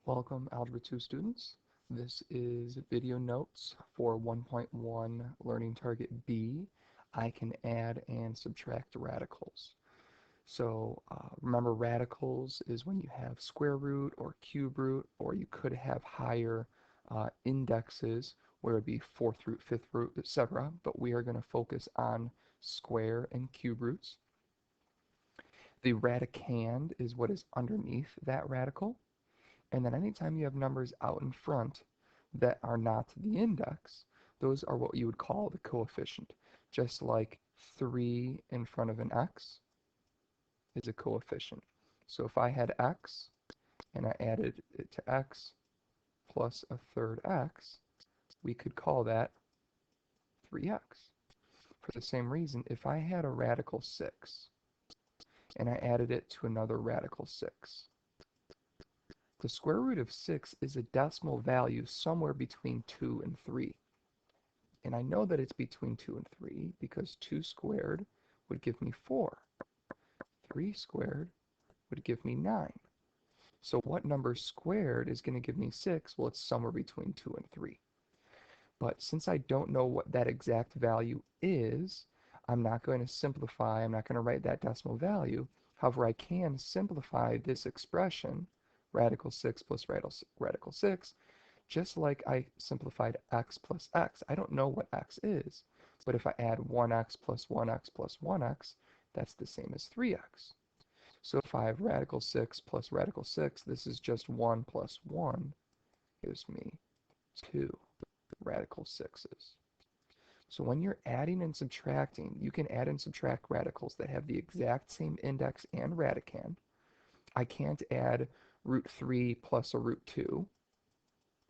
Welcome, Algebra 2 students. This is video notes for 1.1 Learning Target B. I can add and subtract radicals. Remember, radicals is when you have square root or cube root, or you could have higher indexes where it would be fourth root, fifth root, etc. But we are going to focus on square and cube roots. The radicand is what is underneath that radical. And then anytime you have numbers out in front that are not the index, those are what you would call the coefficient. Just like 3 in front of an x is a coefficient. So if I had x and I added it to x plus a third x, we could call that 3x. For the same reason, if I had a radical 6 and I added it to another radical 6, the square root of 6 is a decimal value somewhere between 2 and 3. And I know that it's between 2 and 3 because 2 squared would give me 4. 3 squared would give me 9. So what number squared is going to give me 6? Well, it's somewhere between 2 and 3. But since I don't know what that exact value is, I'm not going to simplify. I'm not going to write that decimal value. However, I can simplify this expression, radical 6 plus radical 6, just like I simplified x plus x. I don't know what x is, but if I add 1x plus 1x plus 1x, that's the same as 3x. So if I have radical 6 plus radical 6, this is just 1 plus 1 gives me 2 radical 6's. So when you're adding and subtracting, you can add and subtract radicals that have the exact same index and radicand. I can't add root 3 plus a root 2.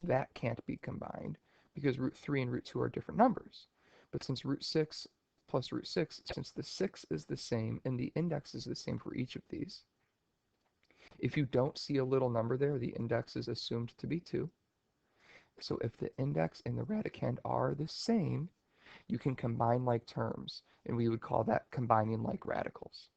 That can't be combined because root 3 and root 2 are different numbers. But since root 6 plus root 6, since the 6 is the same and the index is the same for each of these, if you don't see a little number there, the index is assumed to be 2. So if the index and the radicand are the same, you can combine like terms, and we would call that combining like radicals.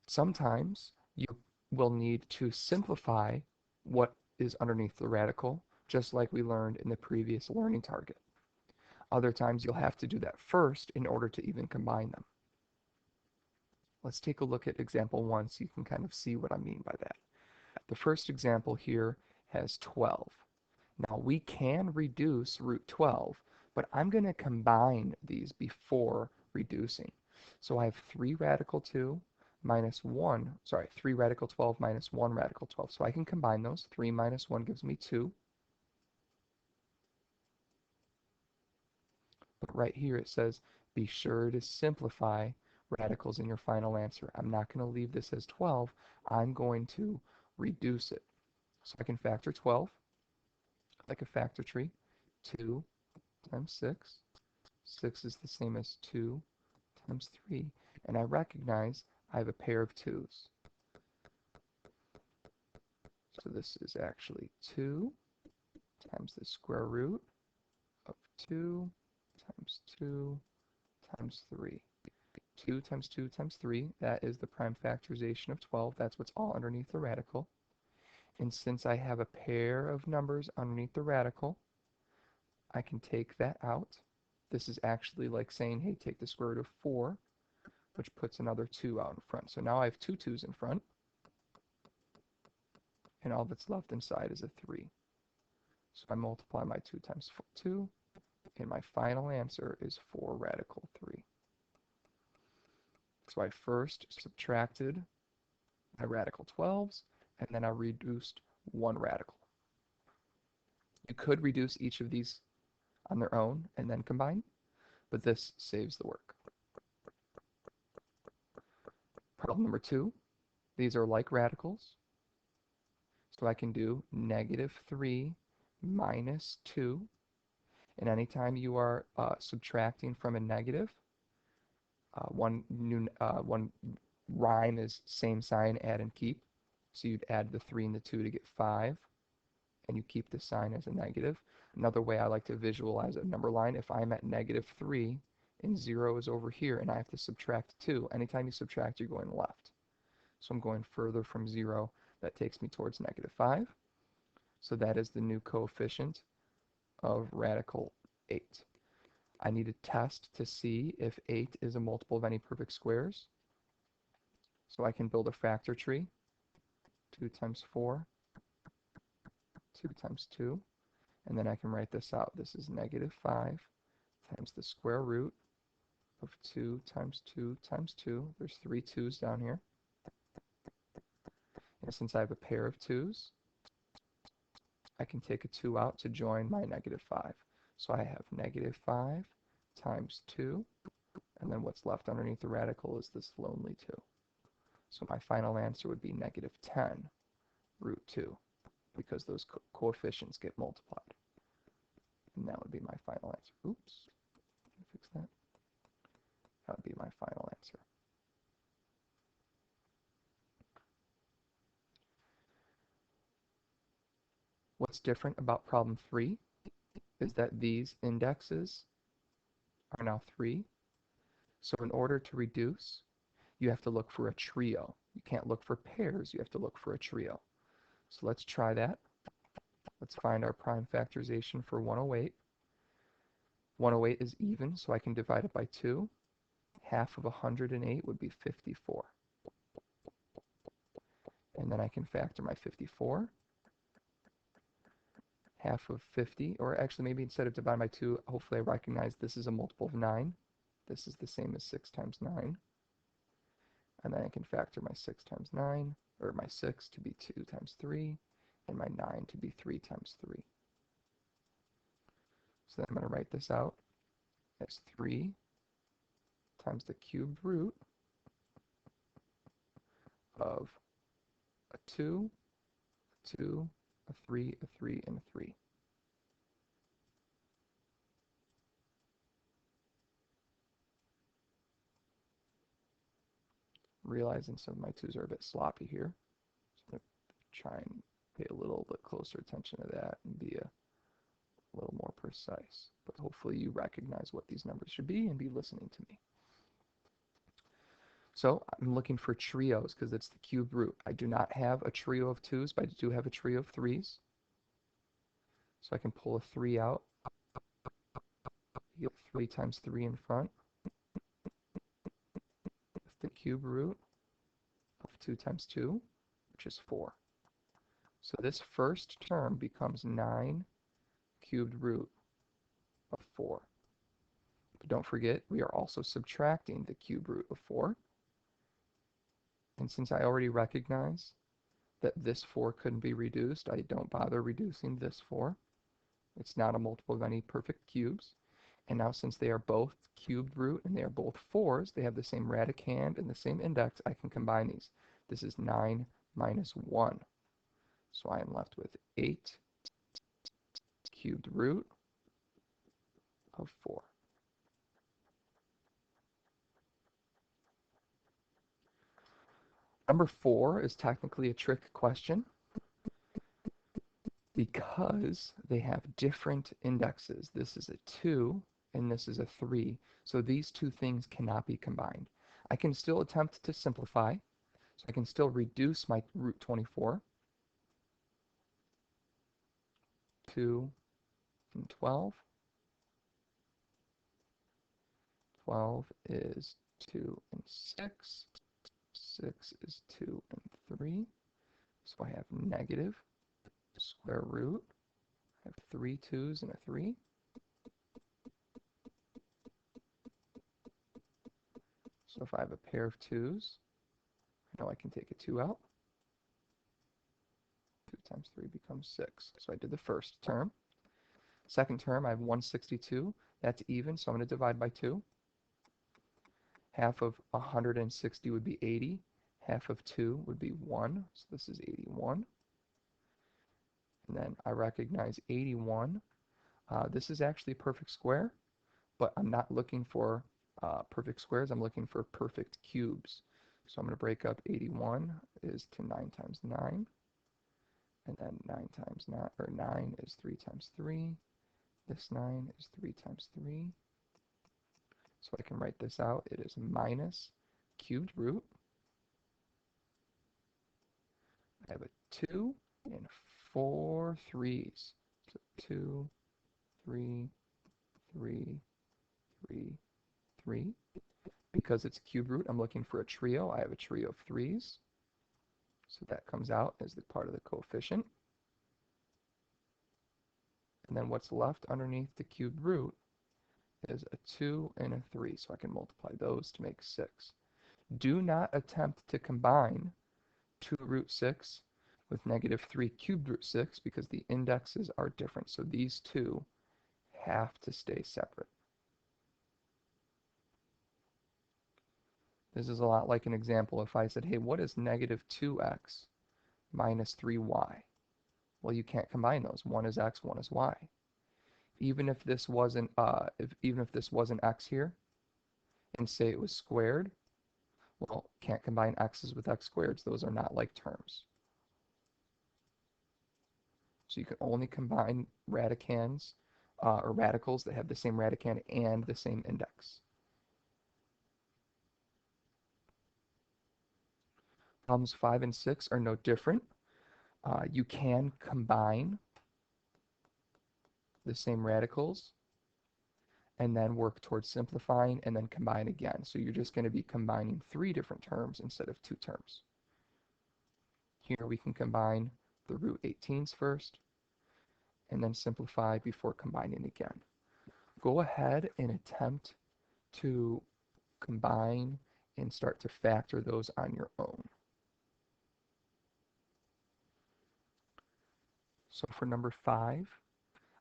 Sometimes you will need to simplify what is underneath the radical, just like we learned in the previous learning target. Other times you'll have to do that first in order to even combine them. Let's take a look at example 1 so you can kind of see what I mean by that. The first example here has 12. Now we can reduce root 12, but I'm going to combine these before reducing. So I have 3 radical 2 minus 1, 3 radical 12 minus 1 radical 12. So I can combine those. 3 minus 1 gives me 2. But right here it says, be sure to simplify radicals in your final answer. I'm not going to leave this as 12. I'm going to reduce it. So I can factor 12, like a factor tree. 2 times 6. 6 is the same as 2 times 3. And I recognize I have a pair of 2's. So this is actually 2 times the square root of 2 times 2 times 3. 2 times 2 times 3, that is the prime factorization of 12. That's what's all underneath the radical. And since I have a pair of numbers underneath the radical, I can take that out. This is actually like saying, hey, take the square root of 4, which puts another 2 out in front. So now I have 2 2's in front, and all that's left inside is a 3. So I multiply my 2 times 2, and my final answer is 4 radical 3. So I first subtracted my radical 12's, and then I reduced one radical. You could reduce each of these on their own and then combine, but this saves the work. Problem number 2, these are like radicals, so I can do negative 3 minus 2, and anytime you are subtracting from a negative, one rhyme is same sign, add and keep. So you'd add the 3 and the 2 to get 5, and you keep the sign as a negative. Another way I like to visualize a number line, if I'm at negative 3 and 0 is over here and I have to subtract 2, anytime you subtract, you're going left. So I'm going further from 0 That takes me towards -5. So that is the new coefficient of radical 8. I need to test to see if 8 is a multiple of any perfect squares. So I can build a factor tree. 2 times 4, 2 times 2. And then I can write this out. This is -5 times the square root of 2 times 2 times 2. There's 3 2's down here. And since I have a pair of 2's, I can take a 2 out to join my -5. So I have -5 times 2, and then what's left underneath the radical is this lonely 2. So my final answer would be -10 root 2, because those coefficients get multiplied. And that would be my final answer. Oops, can I fix that? That would be my final answer. What's different about problem 3 is that these indexes are now 3. So in order to reduce, you have to look for a trio. You can't look for pairs, you have to look for a trio. So let's try that. Let's find our prime factorization for 108. 108 is even, so I can divide it by 2. Half of 108 would be 54. And then I can factor my 54. Half of 50, or actually maybe instead of dividing by 2, hopefully I recognize this is a multiple of 9. This is the same as 6 times 9. And then I can factor my 6 times 9, or my 6 to be 2 times 3, and my 9 to be 3 times 3. So then I'm going to write this out as 3 times the cubed root of a 2, a 2, a 3, a 3, and a 3. Realizing some of my 2's are a bit sloppy here. So I'm going to try and pay a little bit closer attention to that and be a little more precise. But hopefully you recognize what these numbers should be and be listening to me. So I'm looking for trios because it's the cubed root. I do not have a trio of 2's, but I do have a trio of 3's. So I can pull a 3 out. You have 3 times 3 in front. With the cube root of 2 times 2, which is 4. So this first term becomes 9 cubed root of 4. But don't forget, we are also subtracting the cube root of 4. And since I already recognize that this 4 couldn't be reduced, I don't bother reducing this 4. It's not a multiple of any perfect cubes. And now since they are both cubed root and they are both 4's, they have the same radicand and the same index, I can combine these. This is 9 minus 1. So I am left with 8 cubed root of 4. Number 4 is technically a trick question because they have different indexes. This is a 2 and this is a 3. So these two things cannot be combined. I can still attempt to simplify. So I can still reduce my root 24. 2 and 12. 12 is 2 and 6. 6 is 2 and 3. So I have negative square root. I have 3 2's and a 3. So if I have a pair of 2's, I know I can take a 2 out. 2 times 3 becomes 6. So I did the first term. Second term, I have 162. That's even, so I'm going to divide by 2. Half of 160 would be 80. Half of 2 would be 1. So this is 81. And then I recognize 81. This is actually a perfect square, but I'm not looking for perfect squares. I'm looking for perfect cubes. So I'm going to break up 81 is to 9 times 9. And then 9 times 9, or 9 is 3 times 3. This 9 is 3 times 3. So I can write this out. It is minus cubed root. I have a 2 and 4 threes. So 2, 3, 3, 3, 3. Because it's a cube root, I'm looking for a trio. I have a trio of 3's. So that comes out as the part of the coefficient. And then what's left underneath the cubed root is a 2 and a 3. So I can multiply those to make 6. Do not attempt to combine 2 root 6 with negative 3 cubed root 6 because the indexes are different. So these two have to stay separate. This is a lot like an example if I said, hey, what is negative 2x minus 3y? Well, you can't combine those. One is x, one is y. Even if this wasn't x here and say it was squared, well, can't combine x's with x squareds. Those are not like terms. So you can only combine radicands or radicals that have the same radicand and the same index. Problems 5 and 6 are no different. You can combine the same radicals and then work towards simplifying and then combine again. So you're just going to be combining 3 different terms instead of 2 terms. Here we can combine the root 18s first and then simplify before combining again. Go ahead and attempt to combine and start to factor those on your own. So for number 5,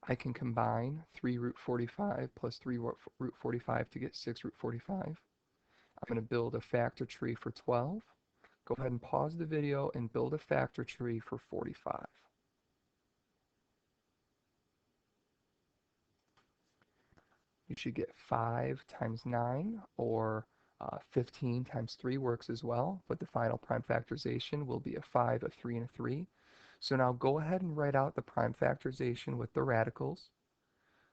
I can combine 3 root 45 plus 3 root 45 to get 6 root 45. I'm going to build a factor tree for 12. Go ahead and pause the video and build a factor tree for 45. You should get 5 times 9, or 15 times 3 works as well, but the final prime factorization will be a 5, a 3, and a 3. So now go ahead and write out the prime factorization with the radicals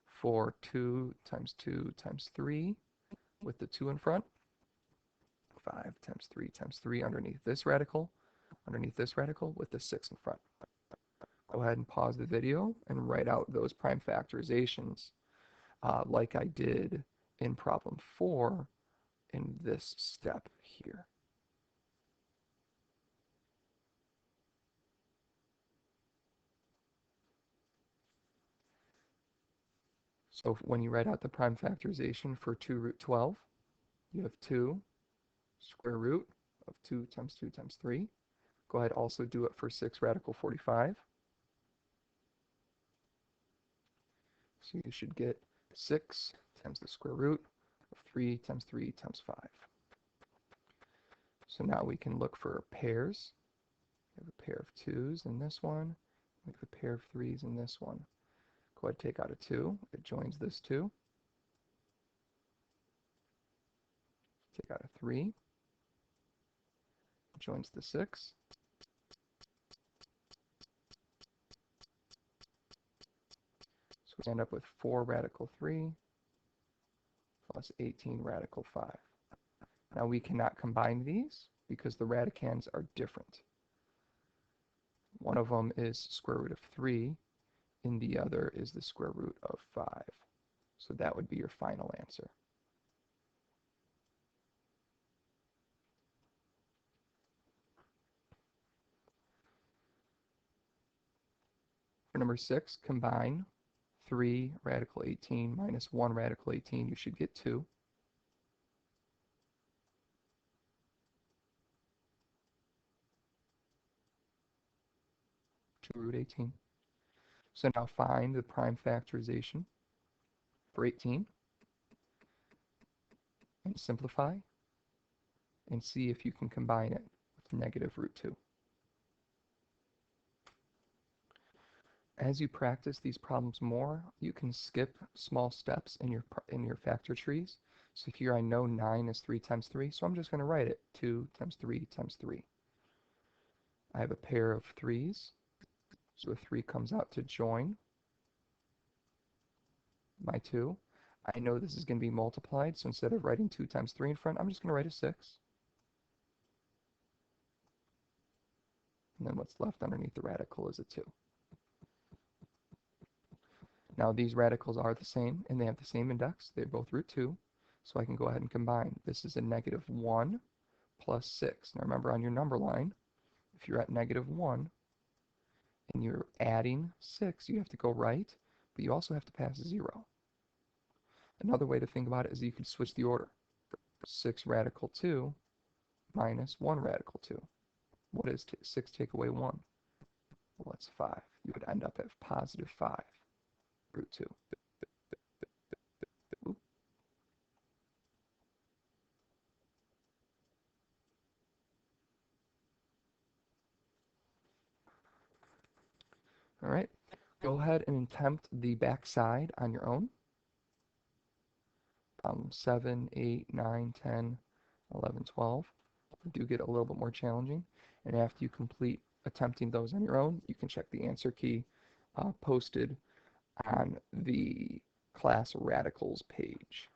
for 2 times 2 times 3 with the 2 in front, 5 times 3 underneath this radical with the 6 in front. Go ahead and pause the video and write out those prime factorizations like I did in problem 4 in this step here. So when you write out the prime factorization for 2 root 12, you have 2 square root of 2 times 2 times 3. Go ahead, also do it for 6 radical 45. So you should get 6 times the square root of 3 times 3 times 5. So now we can look for pairs. We have a pair of 2's in this one. We have a pair of 3's in this one. Go ahead and take out a 2. It joins this 2. Take out a 3. It joins the 6. So we end up with 4 radical 3 plus 18 radical 5. Now we cannot combine these because the radicands are different. One of them is square root of 3, and the other is the square root of 5. So that would be your final answer. For number 6, combine 3 radical 18 minus 1 radical 18. You should get 2. 2 root 18. So now find the prime factorization for 18 and simplify and see if you can combine it with negative root 2. As you practice these problems more, you can skip small steps in your factor trees. So here I know 9 is 3 times 3, so I'm just going to write it 2 times 3 times 3. I have a pair of 3's, so a 3 comes out to join my 2. I know this is going to be multiplied, so instead of writing 2 times 3 in front, I'm just going to write a 6. and then what's left underneath the radical is a 2. Now these radicals are the same, and they have the same index. They're both root 2, so I can go ahead and combine. This is a negative 1 plus 6. Now remember, on your number line, if you're at negative 1 and you're adding 6, you have to go right, but you also have to pass 0. Another way to think about it is you could switch the order. 6 radical 2 minus 1 radical 2. What is 6 take away 1? Well, that's 5. You would end up at positive 5 root 2. Oop. All right, go ahead and attempt the back side on your own. 7, 8, 9, 10, 11, 12 do get a little bit more challenging. And after you complete attempting those on your own, you can check the answer key posted on the class radicals page.